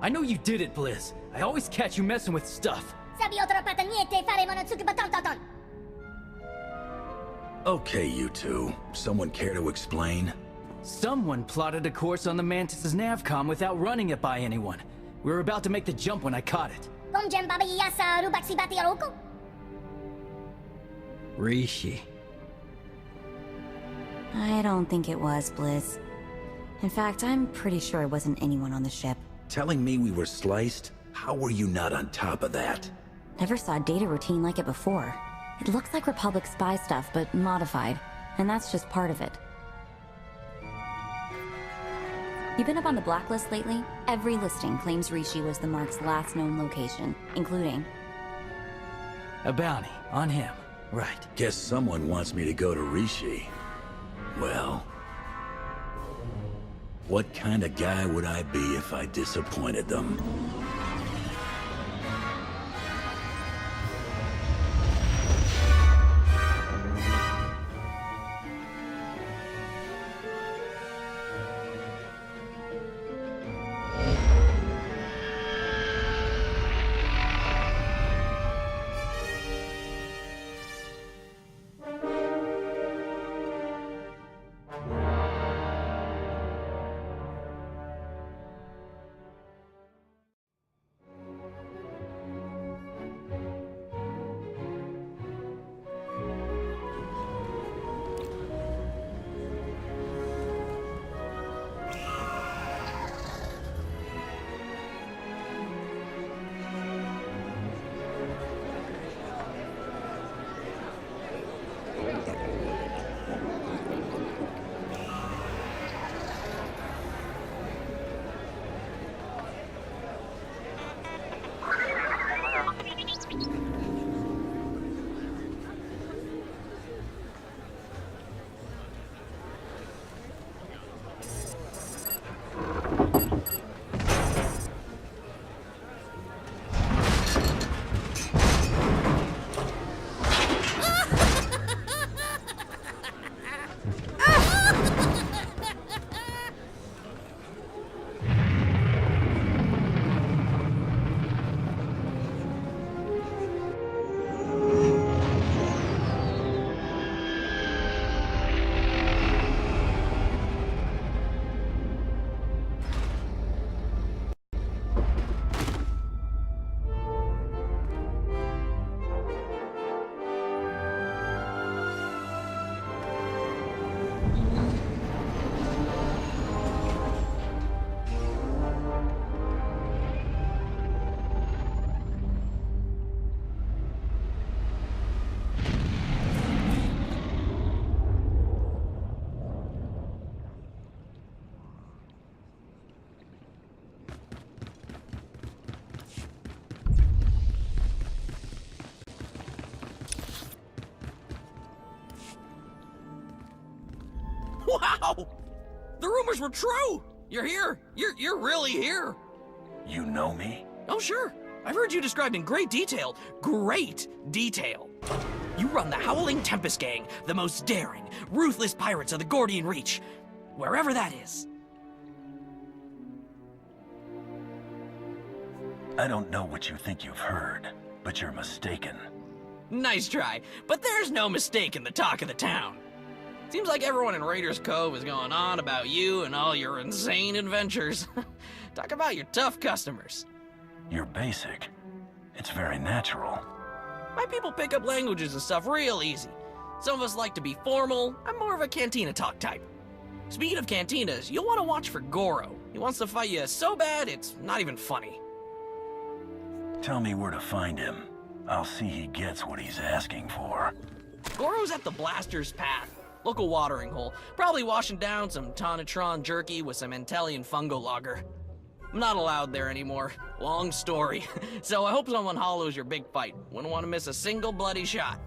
I know you did it, Blizz. I always catch you messing with stuff. Okay, you two. Someone care to explain? Someone plotted a course on the Mantis's navcom without running it by anyone. We were about to make the jump when I caught it. Rishi. I don't think it was, Blizz. In fact, I'm pretty sure it wasn't anyone on the ship. Telling me we were sliced? How were you not on top of that? Never saw a data routine like it before. It looks like Republic spy stuff, but modified. And that's just part of it. You been up on the blacklist lately? Every listing claims Rishi was the Mark's last known location, including... A bounty on him, right. Guess someone wants me to go to Rishi. Well... what kind of guy would I be if I disappointed them? Wow! The rumors were true! You're here! You're really here! You know me? Oh, sure. I've heard you described in great detail. Great detail. You run the Howling Tempest gang, the most daring, ruthless pirates of the Gordian Reach. Wherever that is. I don't know what you think you've heard, but you're mistaken. Nice try, but there's no mistake in the talk of the town. Seems like everyone in Raiders Cove is going on about you and all your insane adventures. Talk about your tough customers. You're basic. It's very natural. My people pick up languages and stuff real easy. Some of us like to be formal. I'm more of a cantina talk type. Speaking of cantinas, you'll want to watch for Goro. He wants to fight you so bad, it's not even funny. Tell me where to find him. I'll see he gets what he's asking for. Goro's at the Blaster's Path, local watering hole. Probably washing down some Tonatron jerky with some Antellian fungo lager. I'm not allowed there anymore. Long story. So I hope someone hollows your big fight. Wouldn't want to miss a single bloody shot.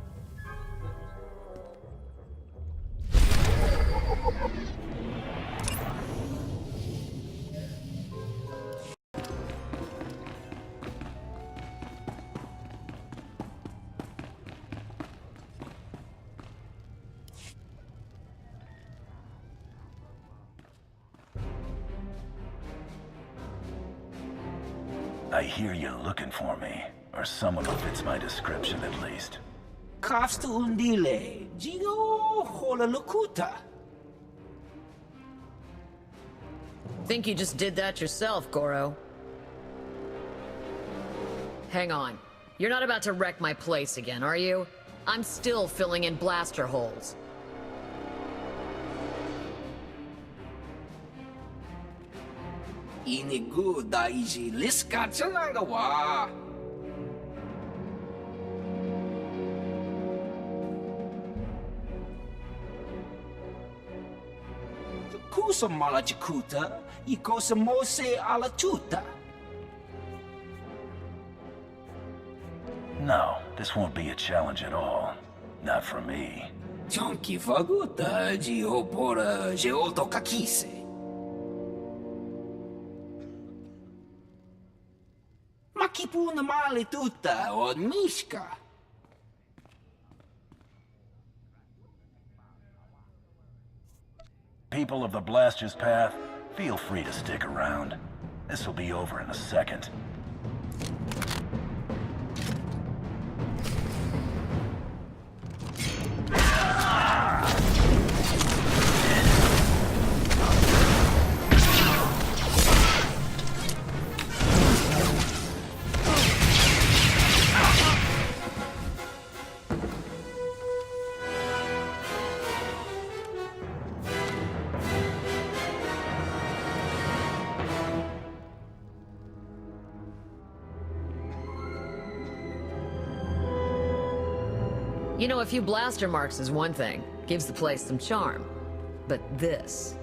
I hear you're looking for me, or someone who fits my description at least. Kafsta undile, Gio Holalukuta. Think you just did that yourself, Goro. Hang on. You're not about to wreck my place again, are you? I'm still filling in blaster holes. Inigu daiji liska tsanagawa. Kusa malachikuta, ikosa mose alachuta. No, this won't be a challenge at all. Not for me. Chonki faguta, Gio pora, Geoto kakise. Makipuna male tuta, od Mishka. People of the Blaster's Path, feel free to stick around. This'll be over in a second. You know, a few blaster marks is one thing. Gives the place some charm. But this...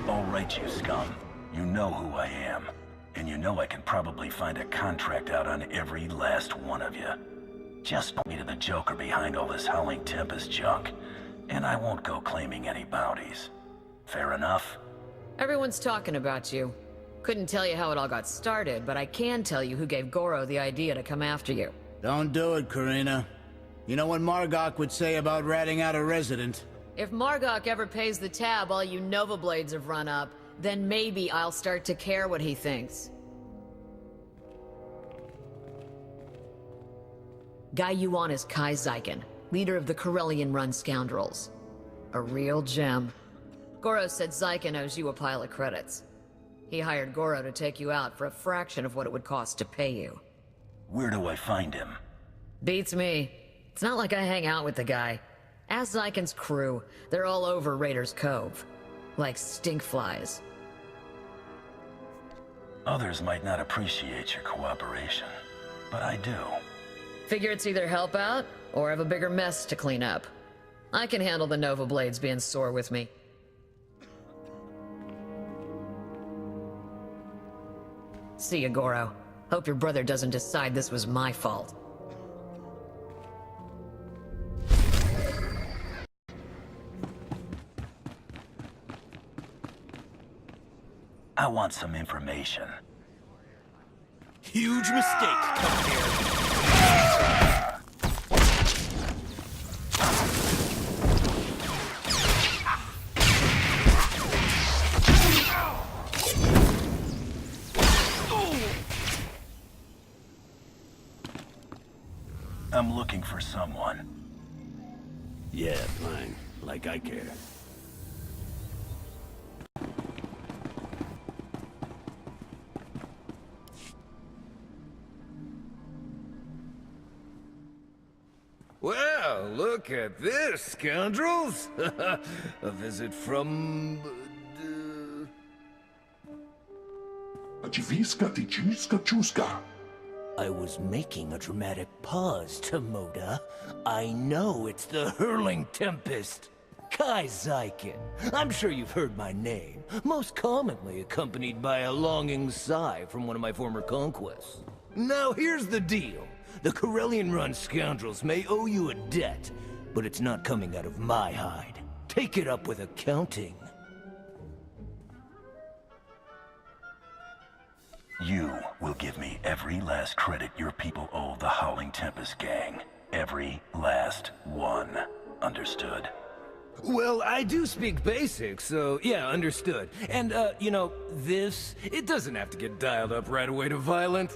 All right, you scum. You know who I am. And you know I can probably find a contract out on every last one of you. Just point me to the Joker behind all this Howling Tempest junk, and I won't go claiming any bounties. Fair enough? Everyone's talking about you. Couldn't tell you how it all got started, but I can tell you who gave Goro the idea to come after you. Don't do it, Karina. You know what Margok would say about ratting out a resident. If Margok ever pays the tab all you Nova Blades have run up, then maybe I'll start to care what he thinks. Guy you want is Kai Zyken, leader of the Corellian-run scoundrels. A real gem. Goro said Zyken owes you a pile of credits. He hired Goro to take you out for a fraction of what it would cost to pay you. Where do I find him? Beats me. It's not like I hang out with the guy. Ask Zyken's crew. They're all over Raiders Cove. Like stinkflies. Others might not appreciate your cooperation, but I do. Figure it's either help out, or have a bigger mess to clean up. I can handle the Nova Blades being sore with me. See ya, Goro. Hope your brother doesn't decide this was my fault. I want some information. Huge mistake, compared. I'm looking for someone. Yeah, fine. Like I care. Well, look at this, scoundrels! A visit from... Dziwiska, tyciska, czuska. I was making a dramatic pause, Tomoda. I know it's the Howling Tempest. Kai Zyken. I'm sure you've heard my name, most commonly accompanied by a longing sigh from one of my former conquests. Now here's the deal. The Corellian-run scoundrels may owe you a debt, but it's not coming out of my hide. Take it up with accounting. You will give me every last credit your people owe the Howling Tempest gang. Every last one. Understood? Well, I do speak basic, so yeah, understood. And, you know, it doesn't have to get dialed up right away to violent.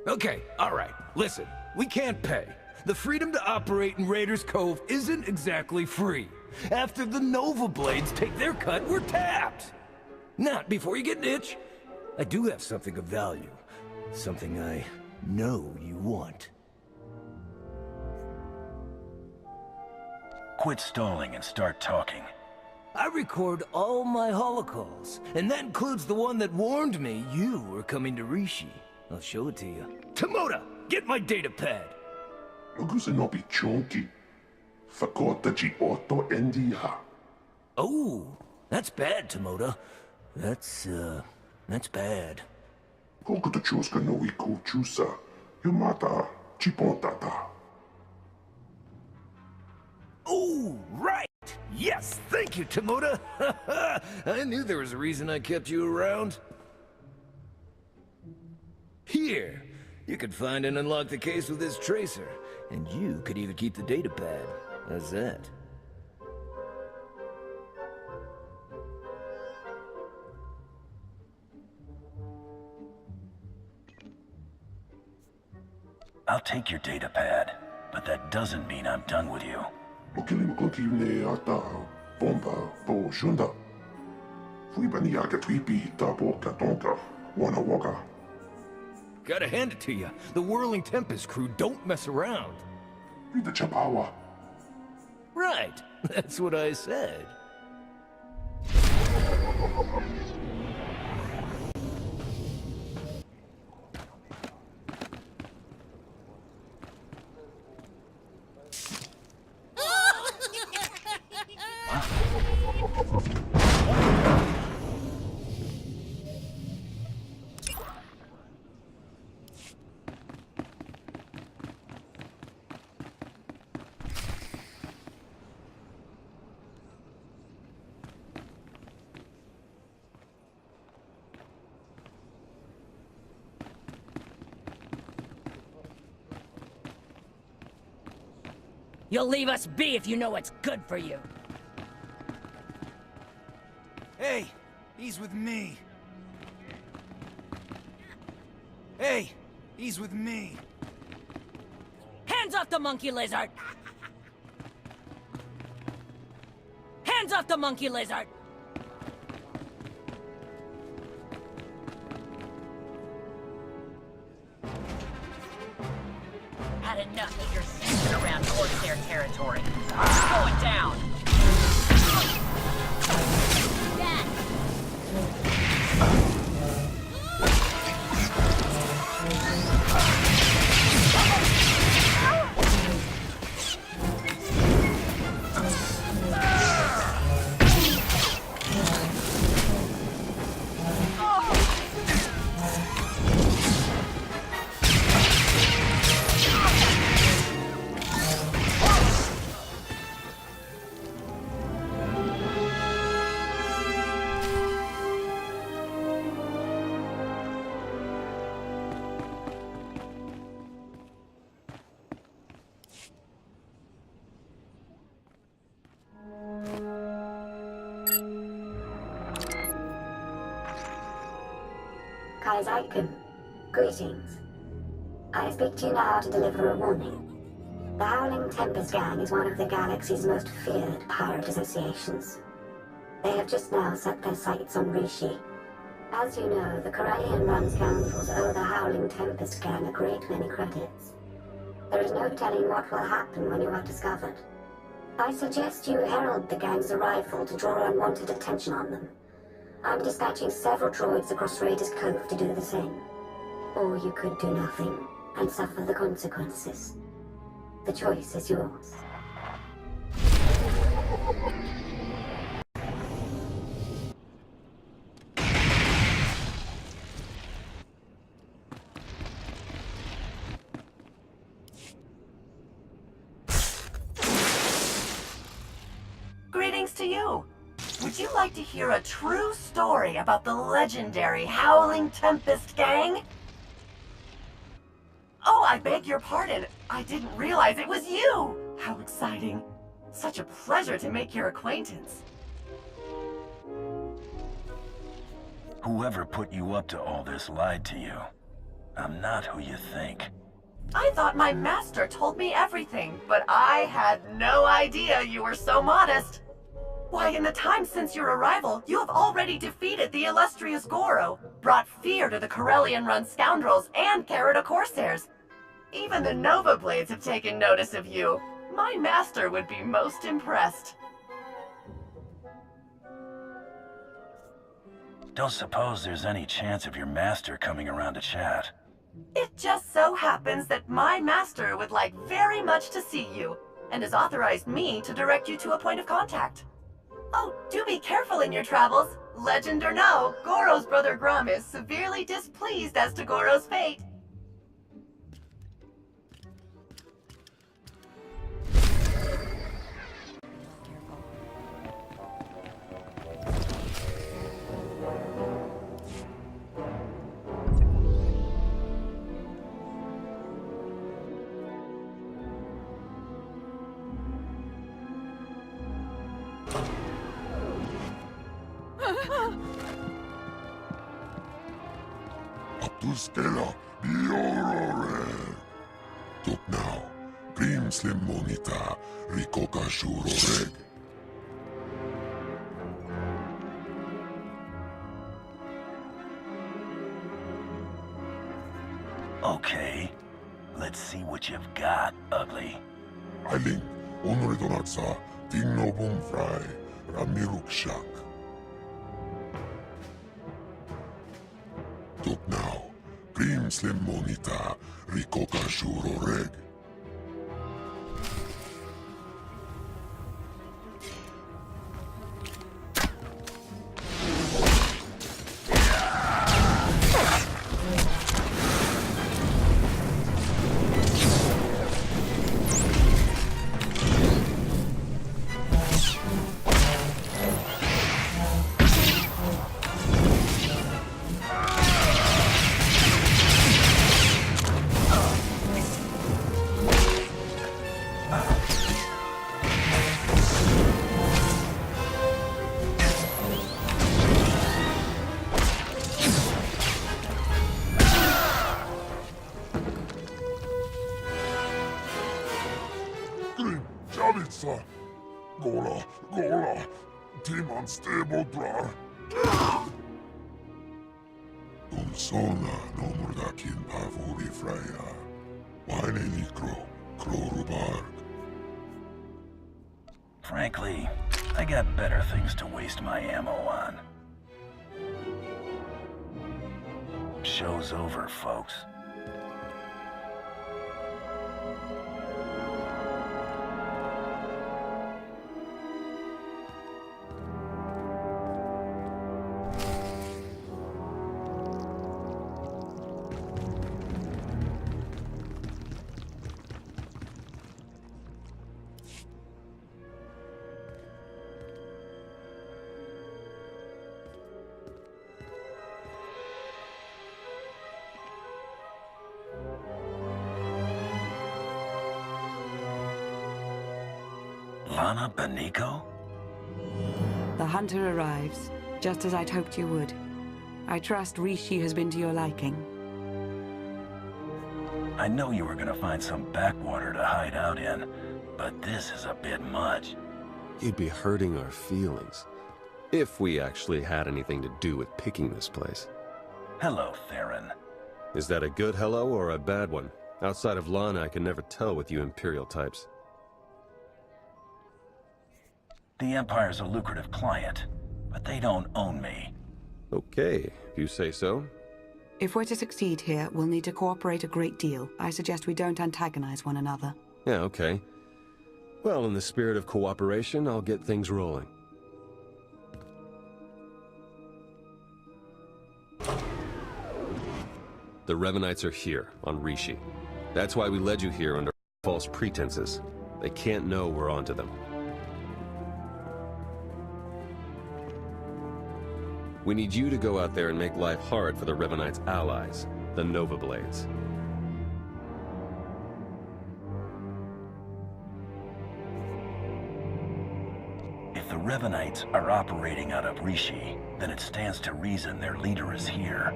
Okay, alright, listen, we can't pay. The freedom to operate in Raiders Cove isn't exactly free. After the Nova Blades take their cut, we're tapped! Not before you get an itch. I do have something of value. Something I know you want. Quit stalling and start talking. I record all my holocalls, and that includes the one that warned me you were coming to Rishi. I'll show it to you. Tomoda, get my data pad! Oh, that's bad, Tomoda. That's bad. Oh, right! Yes, thank you, Tomoda! I knew there was a reason I kept you around. Here, you could find and unlock the case with this tracer, and you could even keep the data pad. How's that? I'll take your data pad, but that doesn't mean I'm done with you. Gotta hand it to you. The Howling Tempest crew don't mess around. Right, that's what I said. You'll leave us be if you know what's good for you. Hey, he's with me. Hey, he's with me. Hands off the monkey lizard! Hands off the monkey lizard! Had enough of your sneaking around Corsair territory. Going down! Zyken, greetings. I speak to you now to deliver a warning. The Howling Tempest gang is one of the galaxy's most feared pirate associations. They have just now set their sights on Rishi. As you know, the Corellian run scoundrels owe the Howling Tempest gang a great many credits. There is no telling what will happen when you are discovered. I suggest you herald the gang's arrival to draw unwanted attention on them. I'm dispatching several droids across Raiders Cove to do the same. Or you could do nothing and suffer the consequences. The choice is yours. Greetings to you. Would you like to hear a true story about the legendary Howling Tempest gang? Oh, I beg your pardon. I didn't realize it was you. How exciting. Such a pleasure to make your acquaintance. Whoever put you up to all this lied to you. I'm not who you think. I thought my master told me everything, but I had no idea you were so modest. Why, in the time since your arrival, you have already defeated the illustrious Goro, brought fear to the Corellian-run scoundrels and Carida Corsairs. Even the Nova Blades have taken notice of you. My master would be most impressed. Don't suppose there's any chance of your master coming around to chat. It just so happens that my master would like very much to see you, and has authorized me to direct you to a point of contact. Oh, do be careful in your travels. Legend or no, Goro's brother Grum is severely displeased as to Goro's fate. Stella, Biorore. Tuk now, Grim Slim Monita, Rikoka Shuroreg. Okay, let's see what you've got, ugly. Ailing, Onore Donatsa, Tingno Bumfry, Ramiruk Shak. Tuk now. Grim Slim Monita, Rikoka Shuroreg. Gola, Timon Stebodrar. Umsona no Murdakin Pavuri Freya. Wane Likro, Krorubarg. Frankly, I got better things to waste my ammo on. Show's over, folks. Lana Beniko? The hunter arrives, just as I'd hoped you would. I trust Rishi has been to your liking. I know you were gonna find some backwater to hide out in, but this is a bit much. You'd be hurting our feelings. If we actually had anything to do with picking this place. Hello, Theron. Is that a good hello or a bad one? Outside of Lana, I can never tell with you Imperial types. The Empire's a lucrative client, but they don't own me. Okay, if you say so. If we're to succeed here, we'll need to cooperate a great deal. I suggest we don't antagonize one another. Yeah, okay. Well, in the spirit of cooperation, I'll get things rolling. The Revanites are here, on Rishi. That's why we led you here under false pretenses. They can't know we're onto them. We need you to go out there and make life hard for the Revanites' allies, the Nova Blades. Revanites are operating out of Rishi, then it stands to reason their leader is here.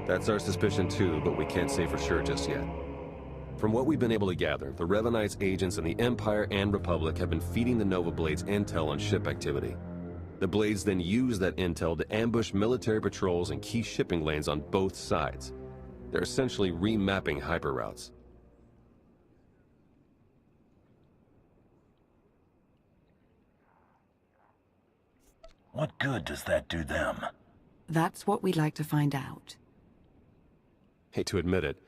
That's our suspicion too, but we can't say for sure just yet. From what we've been able to gather, the Revanites' agents in the Empire and Republic have been feeding the Nova Blades intel on ship activity. The Blades then use that intel to ambush military patrols and key shipping lanes on both sides. They're essentially remapping hyperroutes. What good does that do them? That's what we'd like to find out. Hate to admit it,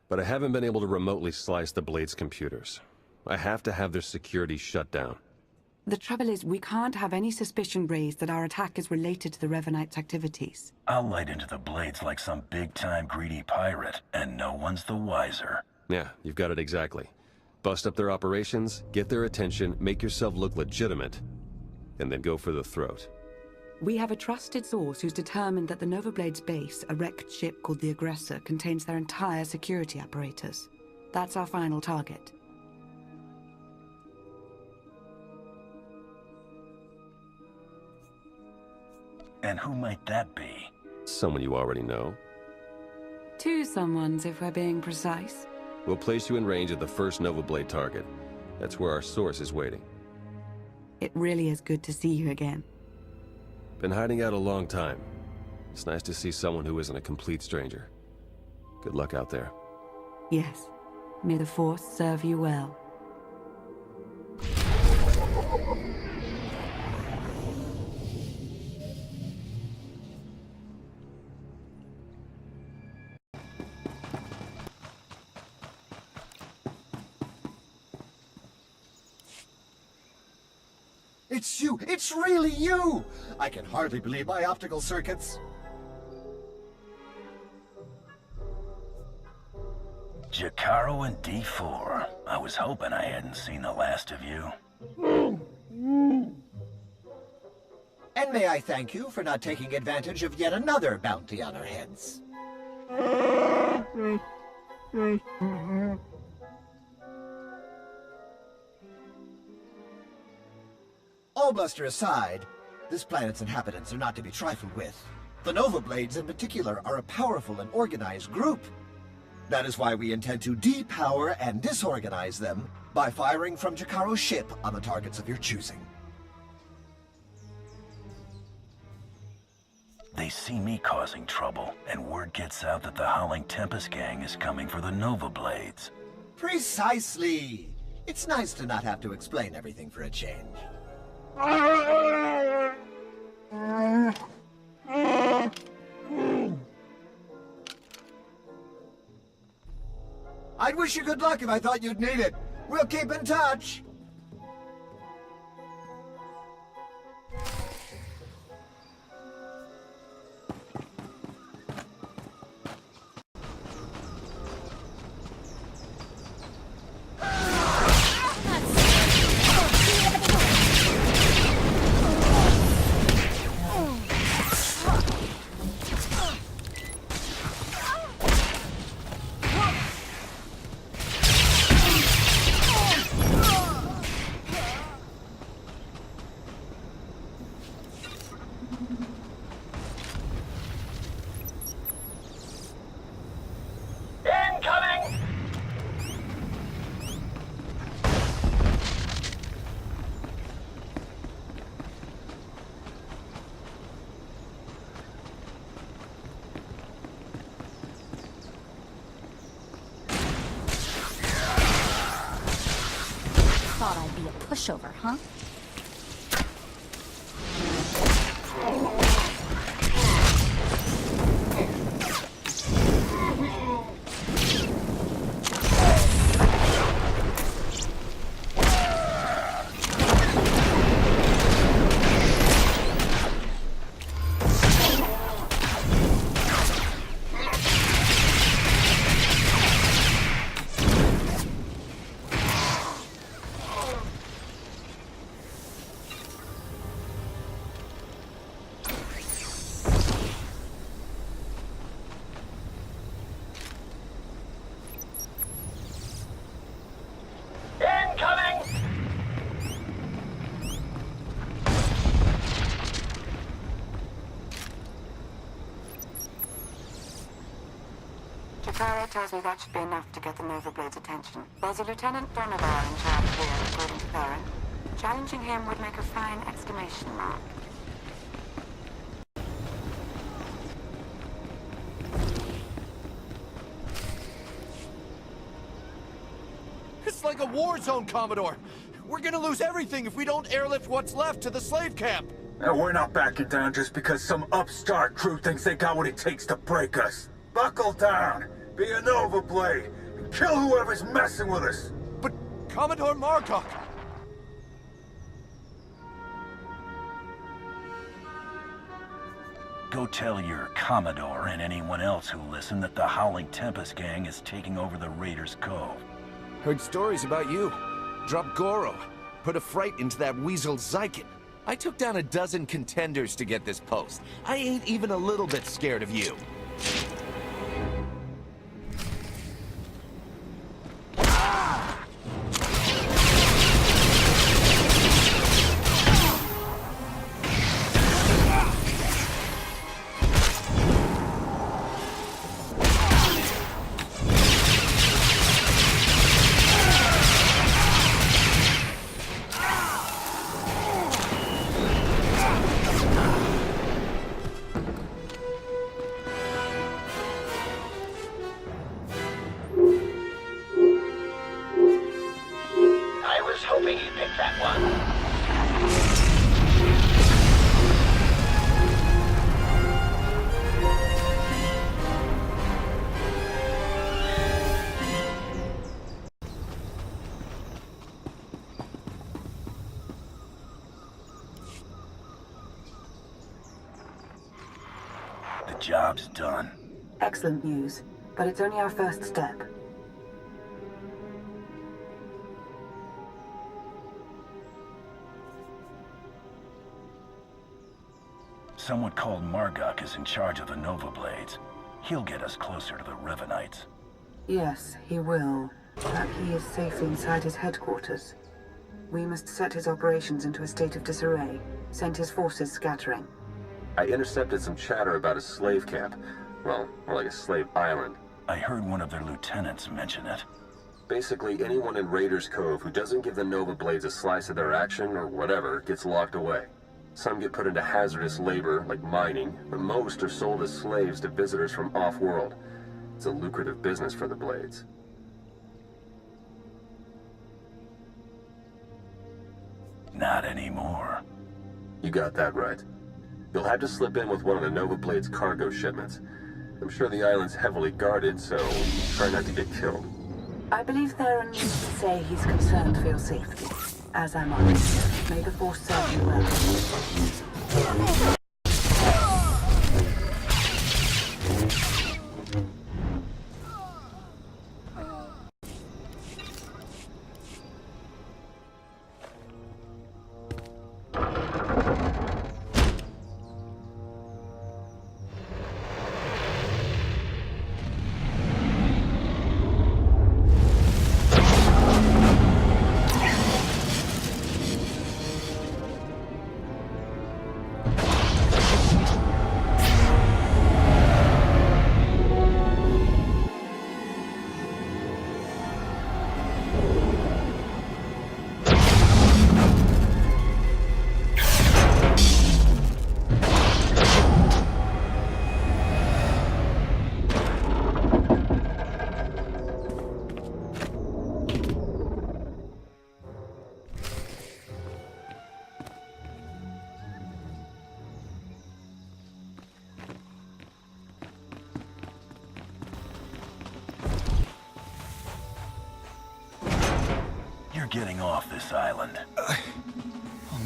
but I haven't been able to remotely slice the Blades' computers. I have to have their security shut down. The trouble is, we can't have any suspicion raised that our attack is related to the Revanites' activities. I'll light into the Blades like some big-time greedy pirate, and no one's the wiser. Yeah, you've got it exactly. Bust up their operations, get their attention, make yourself look legitimate, and then go for the throat. We have a trusted source who's determined that the Nova Blades base, a wrecked ship called the Aggressor, contains their entire security apparatus. That's our final target. And who might that be? Someone you already know. Two someones, if we're being precise. We'll place you in range of the first Nova Blade target. That's where our source is waiting. It really is good to see you again. Been hiding out a long time. It's nice to see someone who isn't a complete stranger. Good luck out there. Yes. May the Force serve you well. It's you! It's really you! I can hardly believe my optical circuits. Jakaro and D4. I was hoping I hadn't seen the last of you. And may I thank you for not taking advantage of yet another bounty on our heads. All bluster aside, this planet's inhabitants are not to be trifled with. The Nova Blades in particular are a powerful and organized group. That is why we intend to depower and disorganize them by firing from Jakaro's ship on the targets of your choosing. They see me causing trouble, and word gets out that the Howling Tempest gang is coming for the Nova Blades. Precisely! It's nice to not have to explain everything for a change. I'd wish you good luck if I thought you'd need it. We'll keep in touch. Thought I'd be a pushover, huh? Chikara tells me that should be enough to get the Nova Blade's attention. There's a Lieutenant Donovar in charge here, according to Theron. Challenging him would make a fine exclamation mark. It's like a war zone, Commodore! We're gonna lose everything if we don't airlift what's left to the slave camp! And we're not backing down just because some upstart crew thinks they got what it takes to break us. Buckle down, be a Nova Blade, and kill whoever's messing with us! But Commodore Margok... Go tell your Commodore and anyone else who listened that the Howling Tempest gang is taking over the Raiders' Cove. Heard stories about you. Dropped Goro. Put a fright into that weasel Zyken. I took down a dozen contenders to get this post. I ain't even a little bit scared of you. Job's done. Excellent news, but it's only our first step. Someone called Margok is in charge of the Nova Blades. He'll get us closer to the Revenites. Yes, he will. But he is safely inside his headquarters. We must set his operations into a state of disarray, send his forces scattering. I intercepted some chatter about a slave camp. Well, more like a slave island. I heard one of their lieutenants mention it. Basically, anyone in Raiders Cove who doesn't give the Nova Blades a slice of their action or whatever gets locked away. Some get put into hazardous labor, like mining, but most are sold as slaves to visitors from off-world. It's a lucrative business for the Blades. Not anymore. You got that right. You'll have to slip in with one of the Nova Blade's cargo shipments. I'm sure the island's heavily guarded, so try not to get killed. I believe Theron needs to say he's concerned for your safety, as am I. May the Force serve you well. Getting off this island. Oh,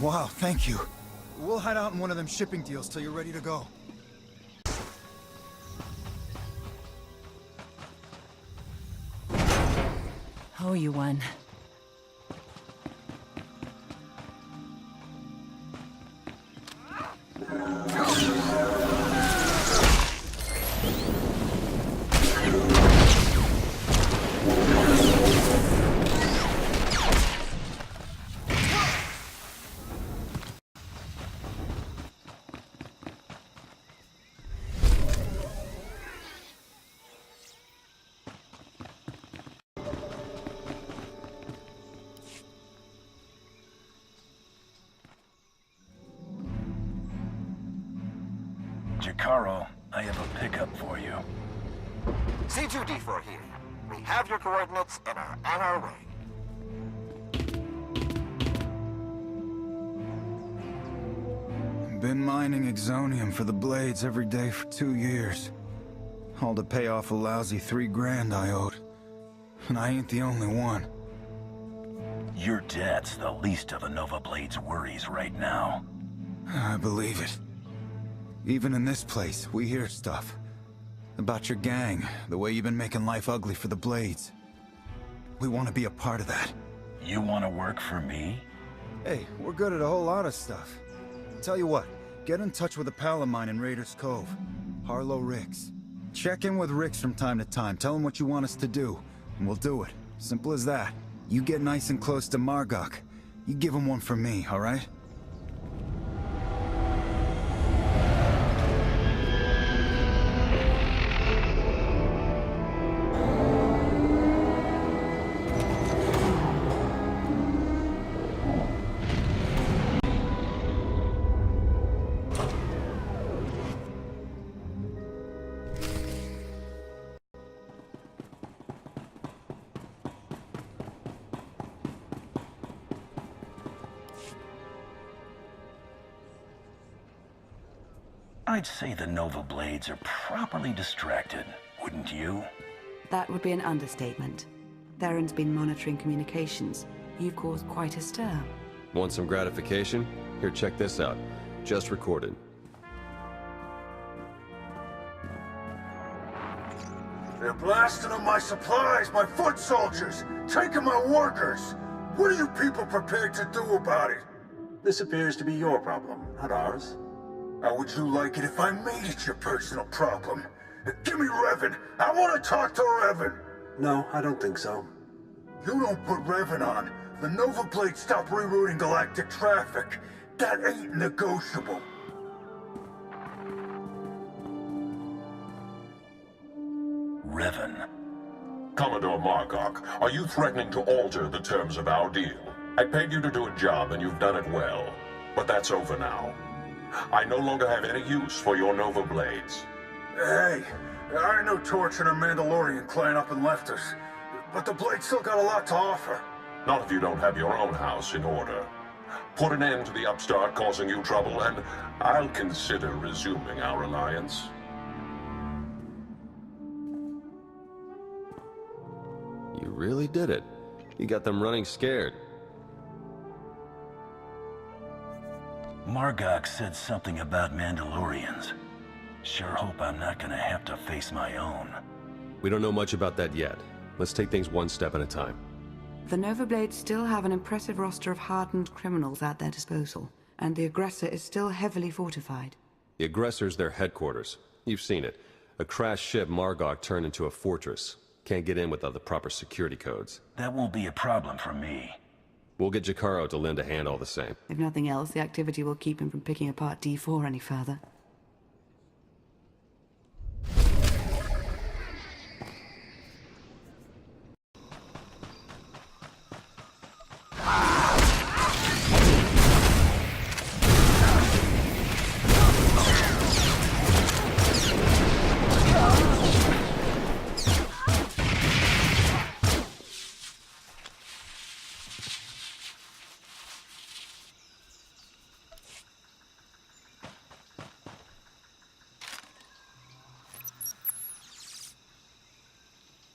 wow, thank you. We'll hide out in one of them shipping deals till you're ready to go. Oh, you won. Jakaro, I have a pickup for you. C2D4 here. We have your coordinates and are on our way. Been mining exonium for the blades every day for 2 years. All to pay off a lousy $3 grand I owed. And I ain't the only one. Your debt's the least of the Nova Blade's worries right now. I believe it. Even in this place, we hear stuff. About your gang, the way you've been making life ugly for the Blades. We want to be a part of that. You want to work for me? Hey, we're good at a whole lot of stuff. Tell you what, get in touch with a pal of mine in Raiders Cove. Harlow Ricks. Check in with Ricks from time to time, tell him what you want us to do, and we'll do it. Simple as that. You get nice and close to Margok. You give him one for me, alright? I'd say the Nova Blades are properly distracted, wouldn't you? That would be an understatement. Theron's been monitoring communications. You've caused quite a stir. Want some gratification? Here, check this out. Just recorded. They're blasting up my supplies, my foot soldiers, taking my workers. What are you people prepared to do about it? This appears to be your problem, not ours. How would you like it if I made it your personal problem? Give me Revan. I want to talk to Revan. No, I don't think so. You don't put Revan on. The Nova Blade stop rerouting galactic traffic. That ain't negotiable. Revan. Commodore Margok, are you threatening to alter the terms of our deal? I paid you to do a job and you've done it well. But that's over now. I no longer have any use for your Nova Blades. Hey, I know Torch and her Mandalorian clan up and left us. But the Blade still got a lot to offer. Not if you don't have your own house in order. Put an end to the upstart causing you trouble, and I'll consider resuming our alliance. You really did it. You got them running scared. Margok said something about Mandalorians. Sure hope I'm not gonna have to face my own. We don't know much about that yet. Let's take things one step at a time. The Nova Blades still have an impressive roster of hardened criminals at their disposal, and the aggressor is still heavily fortified. The aggressor's their headquarters. You've seen it. A crashed ship Margok turned into a fortress. Can't get in without the proper security codes. That won't be a problem for me. We'll get Jakaro to lend a hand all the same. If nothing else, the activity will keep him from picking apart D4 any further.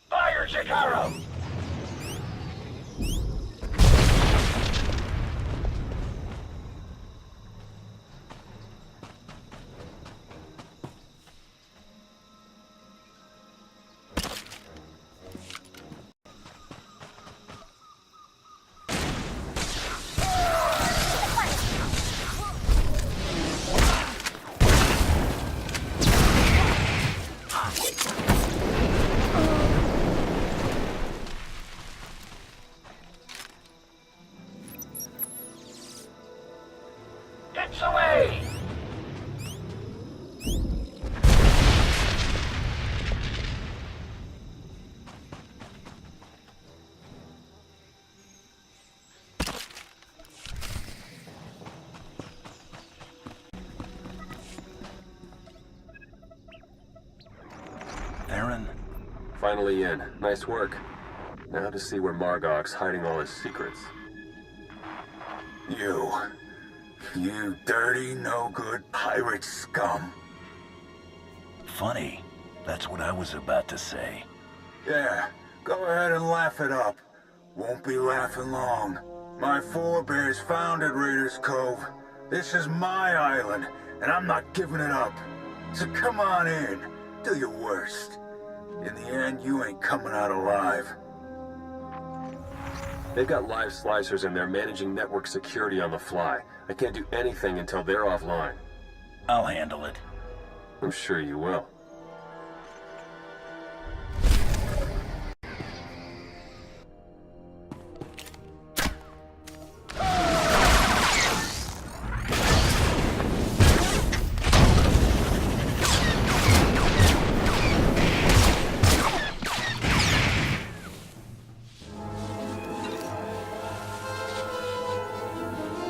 Fire, Jakaro! Finally in. Nice work. Now to see where Margok's hiding all his secrets. You dirty, no-good pirate scum. Funny. That's what I was about to say. Yeah, go ahead and laugh it up. Won't be laughing long. My forebears founded Raiders Cove. This is my island, and I'm not giving it up. So come on in, do your worst. In the end, you ain't coming out alive. They've got live slicers and they're managing network security on the fly. I can't do anything until they're offline. I'll handle it. I'm sure you will.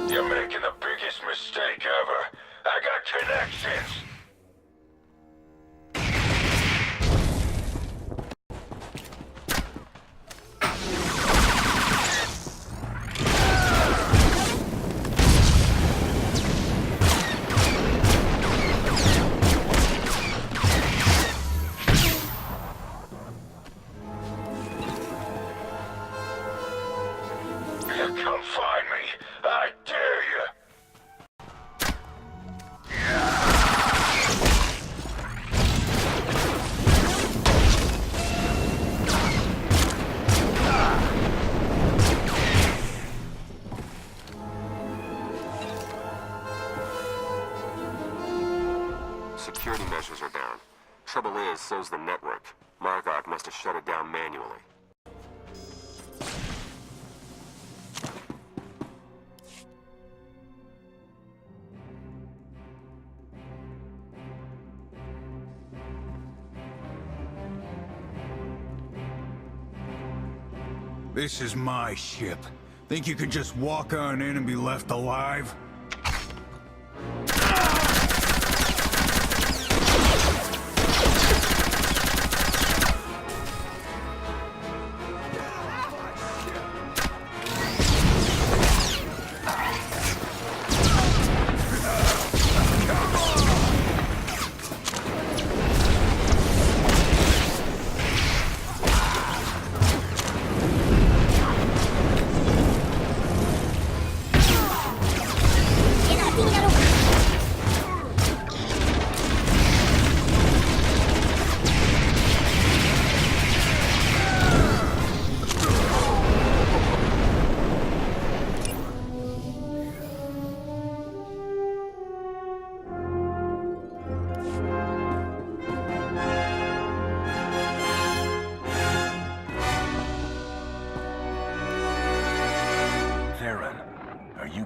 You're making the biggest mistake ever. I got connections. Come find me. I dare you. Security measures are down. Trouble is, so's the network. Margok must have shut it down manually. This is my ship. Think you could just walk on in and be left alive?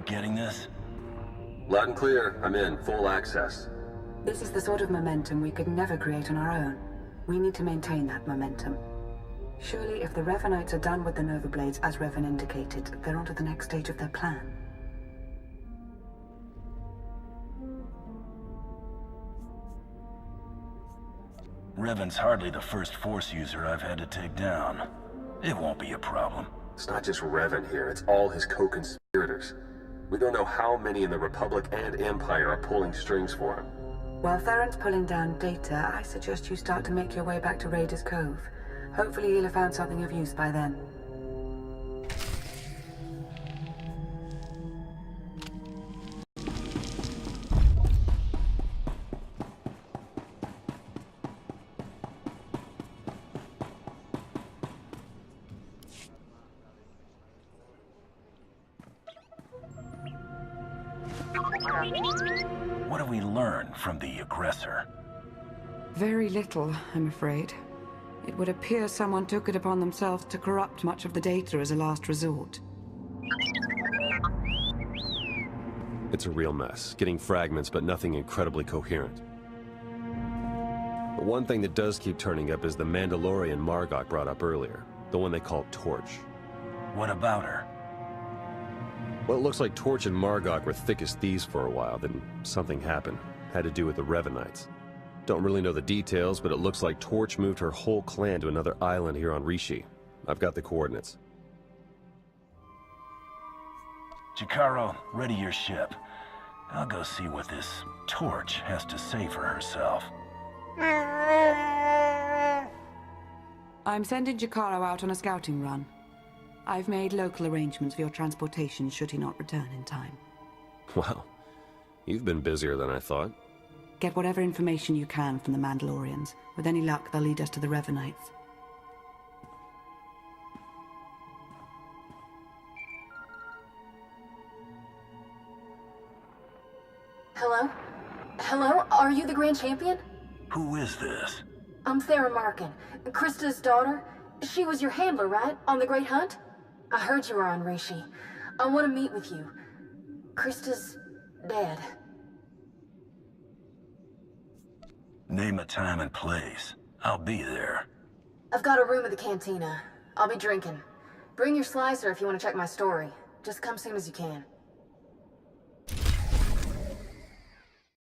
Getting this? Loud and clear. I'm in. Full access. This is the sort of momentum we could never create on our own. We need to maintain that momentum. Surely, if the Revanites are done with the Nova Blades, as Revan indicated, they're on to the next stage of their plan. Revan's hardly the first Force user I've had to take down. It won't be a problem. It's not just Revan here. It's all his co-conspirators. We don't know how many in the Republic and Empire are pulling strings for him. While Theron's pulling down data, I suggest you start to make your way back to Raiders Cove. Hopefully he'll have found something of use by then. What do we learn from the aggressor? Very little, I'm afraid. It would appear someone took it upon themselves to corrupt much of the data as a last resort. It's a real mess, getting fragments but nothing incredibly coherent. But one thing that does keep turning up is the Mandalorian Margok brought up earlier, the one they call Torch. What about her? Well, it looks like Torch and Margok were thick as thieves for a while, then something happened. Had to do with the Revanites. Don't really know the details, but it looks like Torch moved her whole clan to another island here on Rishi. I've got the coordinates. Jakaro, ready your ship. I'll go see what this Torch has to say for herself. I'm sending Jakaro out on a scouting run. I've made local arrangements for your transportation should he not return in time. Wow. You've been busier than I thought. Get whatever information you can from the Mandalorians. With any luck, they'll lead us to the Revanites. Hello? Hello? Are you the Grand Champion? Who is this? I'm Sarah Markin, Krista's daughter. She was your handler, right? On the Great Hunt? I heard you were on Rishi. I want to meet with you. Krista's dead. Name a time and place. I'll be there. I've got a room at the cantina. I'll be drinking. Bring your slicer if you want to check my story. Just come soon as you can.